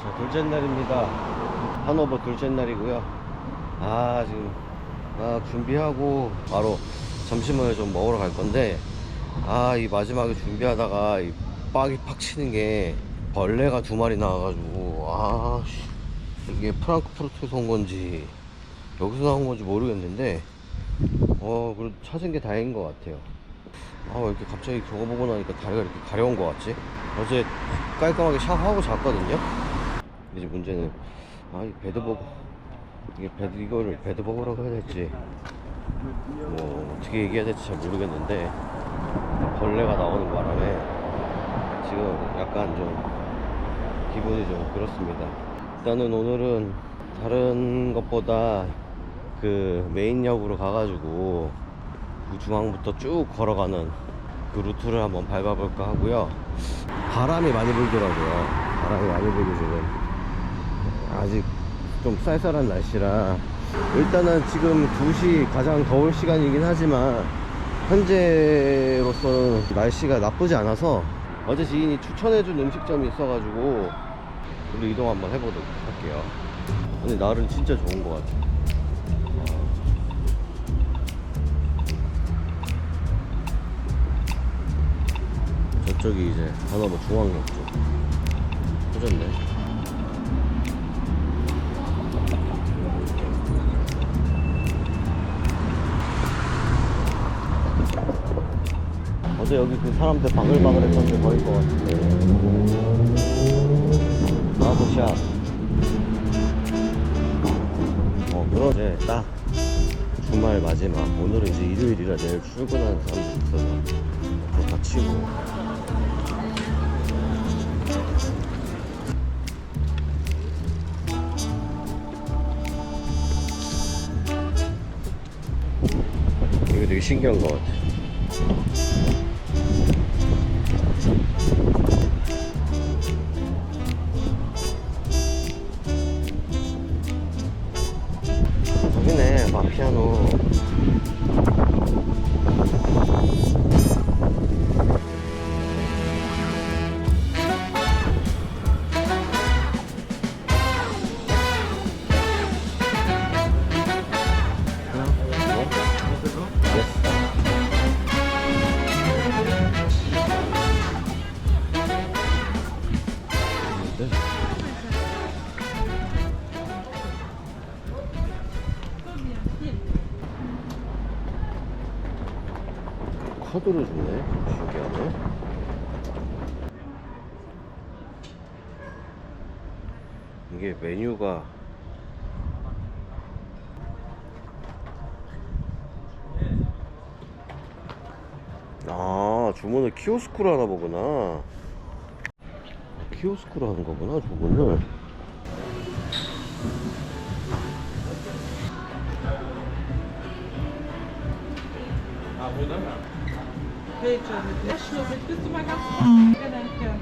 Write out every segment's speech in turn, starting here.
자, 둘째 날입니다. 하노버 둘째 날이고요. 지금 준비하고 바로 점심을 좀 먹으러 갈 건데, 이 마지막에 준비하다가 이 빡이 팍 치는 게 벌레가 2마리 나와가지고, 이게 프랑크푸르트에서 온 건지 여기서 나온 건지 모르겠는데, 그래도 찾은 게 다행인 것 같아요. 왜 이렇게 갑자기 저거 보고 나니까 다리가 이렇게 가려운 것 같지? 어제 깔끔하게 샤워하고 잤거든요? 이제 문제는, 이 배드버거. 이거를 배드버거라고 해야 될지, 어떻게 얘기해야 될지 잘 모르겠는데, 벌레가 나오는 바람에 지금 약간 좀 기분이 좀 그렇습니다. 일단은 오늘은 다른 것보다 그 메인역으로 가가지고 그 중앙부터 쭉 걸어가는 그 루트를 한번 밟아볼까 하고요. 바람이 많이 불더라고요. 바람이 많이 불고 지금 아직 좀 쌀쌀한 날씨라, 일단은 지금 2시 가장 더울 시간이긴 하지만 현재로서는 날씨가 나쁘지 않아서 어제 지인이 추천해준 음식점이 있어가지고 우리 이동 한번 해보도록 할게요. 근데 날은 진짜 좋은 것 같아. 저쪽이 이제 하나뭐 중앙역 쪽 터졌네. 어제 여기 그 사람들 바글바글 했던데 거일 것 같은데. 마도샵. 그러네. 딱 주말 마지막. 오늘은 이제 일요일이라 내일 출근하는 사람들 있어서 그거 다 치고. 이거 되게 신기한 것 같아. 저기네, 마피아노. 카드를 주네. 신기하네. 이게 메뉴가 주문을 키오스크로 하나 보구나. 키오스크로 하는 거구나, 주문을. Bist du mal ganz kurz? Ja.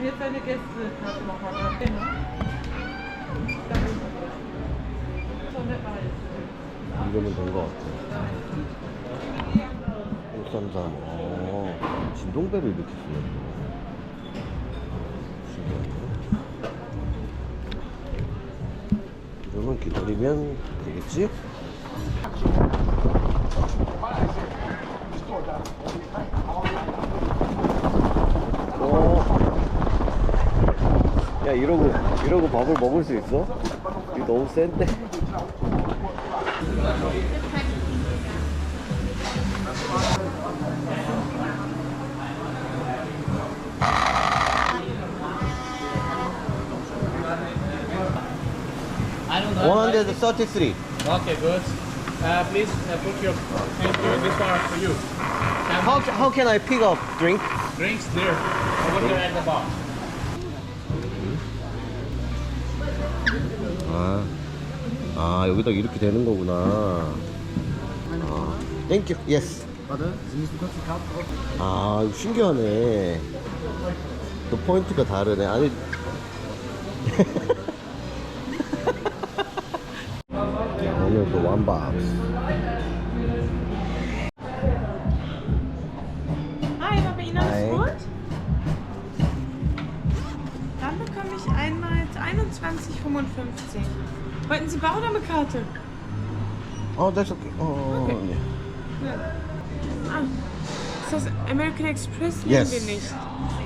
Jetzt deine Gästekarte nochmal dran. Genau. 이러면 된 것 같아. 533. 진동배를 이렇게 쓰네. 신기하네. 이러면 기다리면 되겠지? 야, 이러고 밥을 먹을 수 있어? 이거 너무 센데? I don't know. 133. Okay, good. Please put your hand here. This one for you. How can I pick up drink? Drinks there. Over there at the bar. 여기다 이렇게 되는 거구나. Thank you. Yes. 이거 신기하네. 또 포인트가 다르네. 아니. 오늘 또 완박스. Hi, war bei Ihnen alles Hi. gut? 21,55. Wollten Sie Bar oder mit Karte? Oh, that's okay. Okay. Ah, ist das American Express? Yes. Nehmen wir nicht.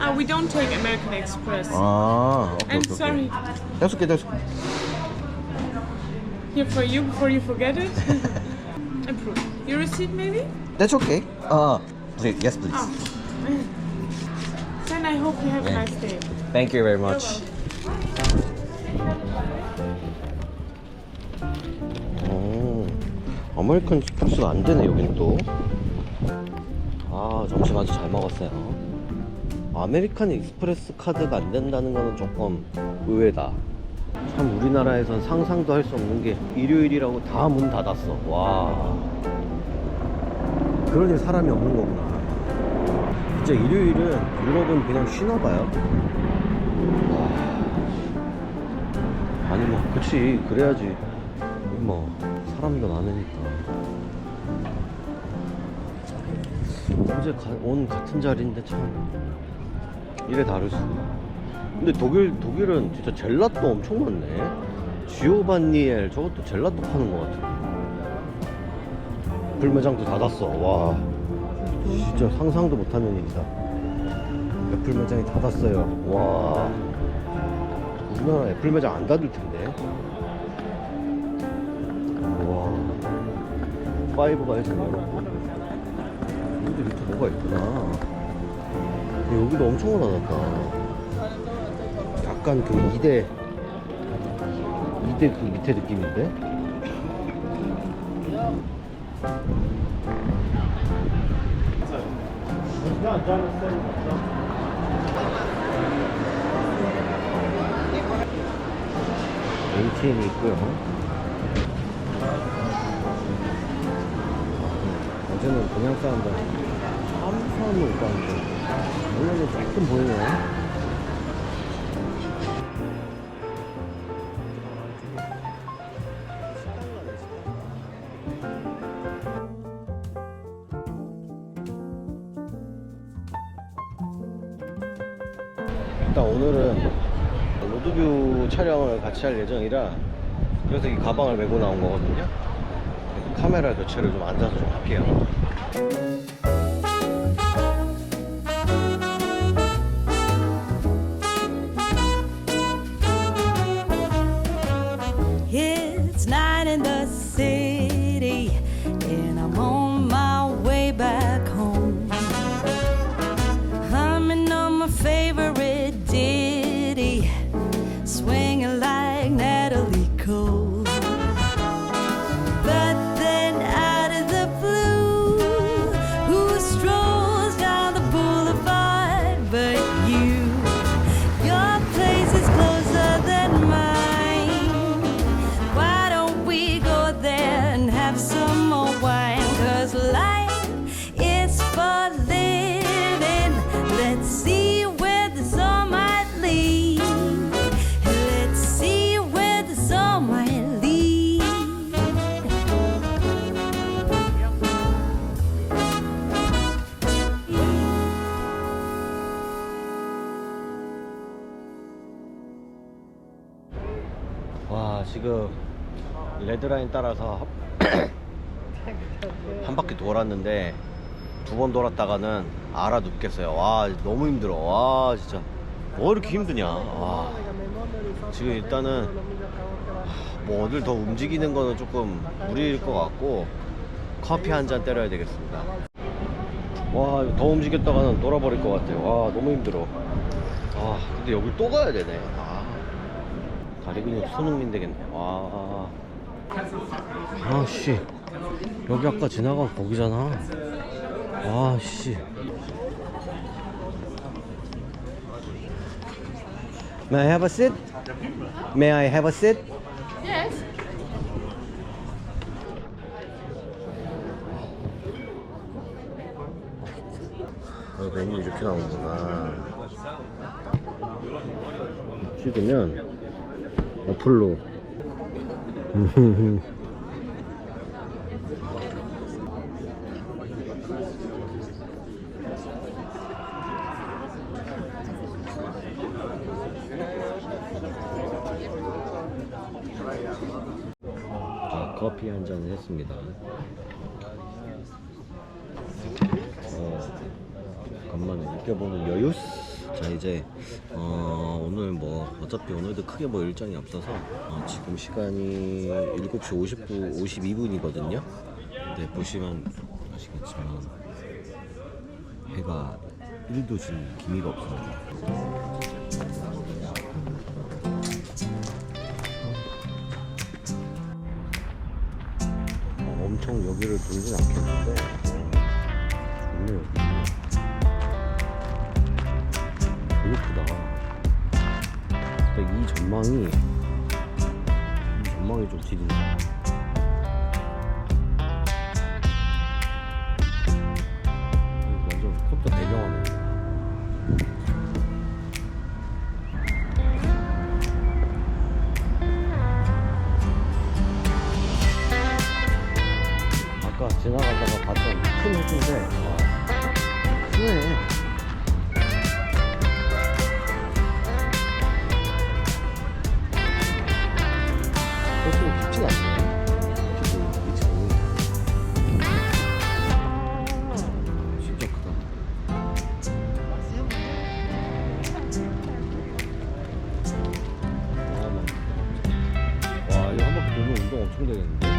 Ah, we don't take American Express. 아, okay, I'm sorry. That's okay, that's okay. Here for you before you forget it. Approve. Your receipt maybe? That's okay. Please, yes, please. Oh. Then I hope you have a nice day. Thank you very much. 아메리칸 익스프레스가 안 되네, 여긴 또. 아, 점심 아주 잘 먹었어요. 아메리칸 익스프레스 카드가 안 된다는 거는 조금 의외다. 참, 우리나라에선 상상도 할 수 없는 게 일요일이라고 다 문 닫았어. 와. 그러니 사람이 없는 거구나. 진짜 일요일은 유럽은 그냥 쉬나 봐요. 아니 뭐 그치, 그래야지 뭐 사람이 더 많으니까. 어제 온 같은 자리인데 참 이래 다를 수. 근데 독일은 진짜 젤라또 엄청 많네. 지오반니엘 저것도 젤라또 파는 것 같아. 애플 매장도 닫았어. 와, 진짜 상상도 못하는 일이다. 애플 매장이 닫았어요. 와, 우리나라 애플 매장 안 닫을 텐데. 와, 파이브가에서 열었고. 여기도 밑에 뭐가 있구나. 여기도 엄청 닫았다. 약간 그 2대 그 밑에 느낌인데? ATM이 있고요. 어제는 그냥 사람들 삼삼을 못 봤는데 오늘은 조금 보이네요. 일단 오늘은 로드뷰 촬영을 같이 할 예정이라 그래서 이 가방을 메고 나온 거거든요. 그래서 카메라 교체를 좀 앉아서 좀 할게요. It's night in the city, and I'm on my way back home. Humming on my favorite ditty, swinging like Natalie Cole. But then out of the blue, who strolls down the boulevard but you? Your place is closer than mine. Why don't we go there and have some more wine? 'Cause life is for living. Let's see where this all might lead. Let's see where this all might lead. 와, 지금 레드라인 따라서 한 바퀴 돌았는데 2번 돌았다가는 알아 눕겠어요. 와, 너무 힘들어. 와, 진짜 뭐 이렇게 힘드냐. 와, 지금 일단은 뭐 어딜 더 움직이는 거는 조금 무리일 것 같고 커피 한 잔 때려야 되겠습니다. 와, 더 움직였다가는 돌아버릴 것 같아요. 와, 너무 힘들어. 아, 근데 여기 또 가야 되네. 아, 다리 근육 손흥민 되겠네. 와, 아씨, 여기 아까 지나간 거기잖아. 아씨. May I have a seat? May I have a seat? Yes. 메뉴 이렇게 나오는구나. 찍으면 어플로. 커피 한 잔을 했습니다. 간만에 느껴보는 여유. 자 이제 오늘 뭐 어차피 오늘도 크게 뭐 일정이 없어서 지금 시간이 7시 52분이거든요. 근데 보시면 아시겠지만 해가 1도 지금 기미가 없습니다. 엄청 여기를 돌진 않겠는데 좋네 여기. 되게 크다. 근데 이 전망이 좀 지린다. 완전 컴퓨터 배경화면. 아까 지나가다가 봤던 큰 호수인데 와, 크네. 호수는 깊진 않네. 지금 위치 보니까 진짜 크다. 와 이거 한 바퀴 돌면 운동 엄청 되겠는데?